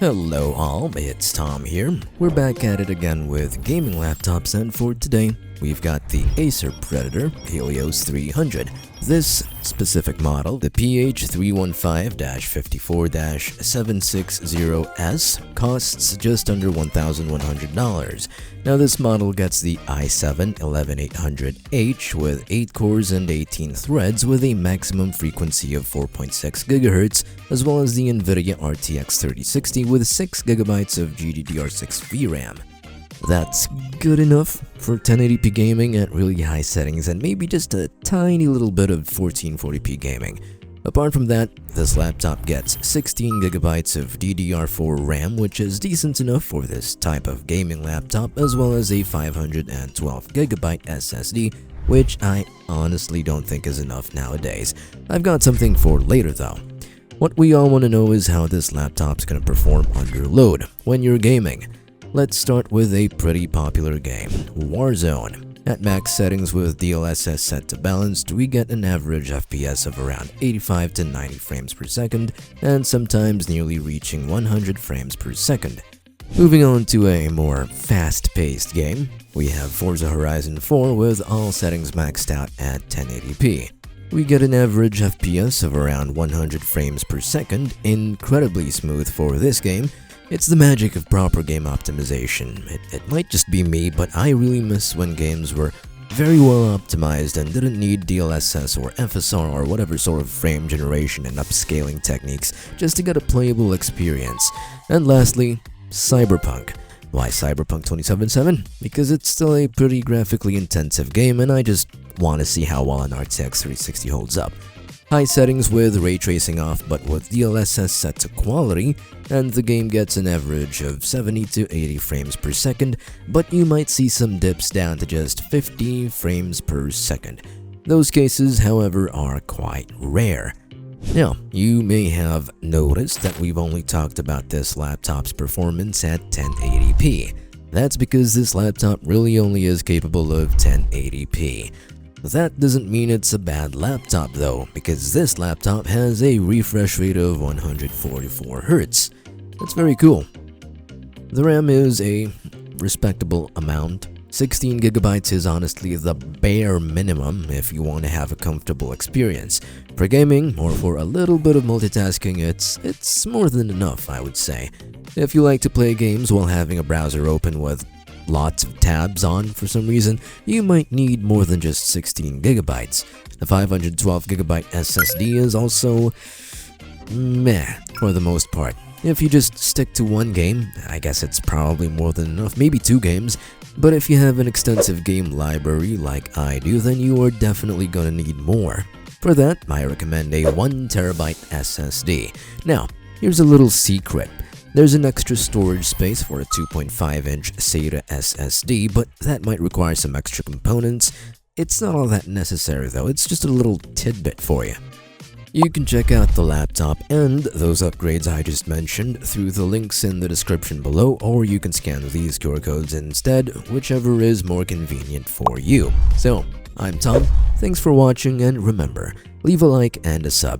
Hello all, it's Tom here. We're back at it again with gaming laptops, and for today, we've got the Acer Predator Helios 300. This specific model, the PH315-54-760S, costs just under $1,100. Now this model gets the i7-11800H with 8 cores and 18 threads with a maximum frequency of 4.6 GHz, as well as the NVIDIA RTX 3060 with 6 GB of GDDR6 VRAM. That's good enough for 1080p gaming at really high settings and maybe just a tiny little bit of 1440p gaming. Apart from that, this laptop gets 16 GB of DDR4 RAM, which is decent enough for this type of gaming laptop, as well as a 512 GB SSD, which I honestly don't think is enough nowadays. I've got something for later though. What we all want to know is how this laptop's gonna perform under load when you're gaming. Let's start with a pretty popular game, Warzone. At max settings with DLSS set to balanced, we get an average FPS of around 85 to 90 frames per second, and sometimes nearly reaching 100 frames per second. Moving on to a more fast-paced game, we have Forza Horizon 4 with all settings maxed out at 1080p. We get an average FPS of around 100 frames per second, incredibly smooth for this game. It's the magic of proper game optimization. It might just be me, but I really miss when games were very well optimized and didn't need DLSS or FSR or whatever sort of frame generation and upscaling techniques just to get a playable experience. And lastly, Cyberpunk. Why Cyberpunk 2077? Because it's still a pretty graphically intensive game and I just want to see how well an RTX 3060 holds up. High settings with ray tracing off but with DLSS set to quality, and the game gets an average of 70 to 80 frames per second, but you might see some dips down to just 50 frames per second. Those cases, however, are quite rare. Now, you may have noticed that we've only talked about this laptop's performance at 1080p. That's because this laptop really only is capable of 1080p. That doesn't mean it's a bad laptop though, because this laptop has a refresh rate of 144 Hz. That's very cool. The RAM is a respectable amount. 16 GB is honestly the bare minimum if you want to have a comfortable experience. For gaming, or for a little bit of multitasking, it's more than enough, I would say. If you like to play games while having a browser open with lots of tabs on for some reason, you might need more than just 16 GB. The 512 GB SSD is also meh for the most part. If you just stick to one game, I guess it's probably more than enough, maybe 2 games. But if you have an extensive game library like I do, then you are definitely gonna need more. For that, I recommend a 1TB SSD. Now, here's a little secret. There's an extra storage space for a 2.5-inch SATA SSD, but that might require some extra components. It's not all that necessary though, it's just a little tidbit for you. You can check out the laptop and those upgrades I just mentioned through the links in the description below, or you can scan these QR codes instead, whichever is more convenient for you. So, I'm Tom, thanks for watching, and remember, leave a like and a sub.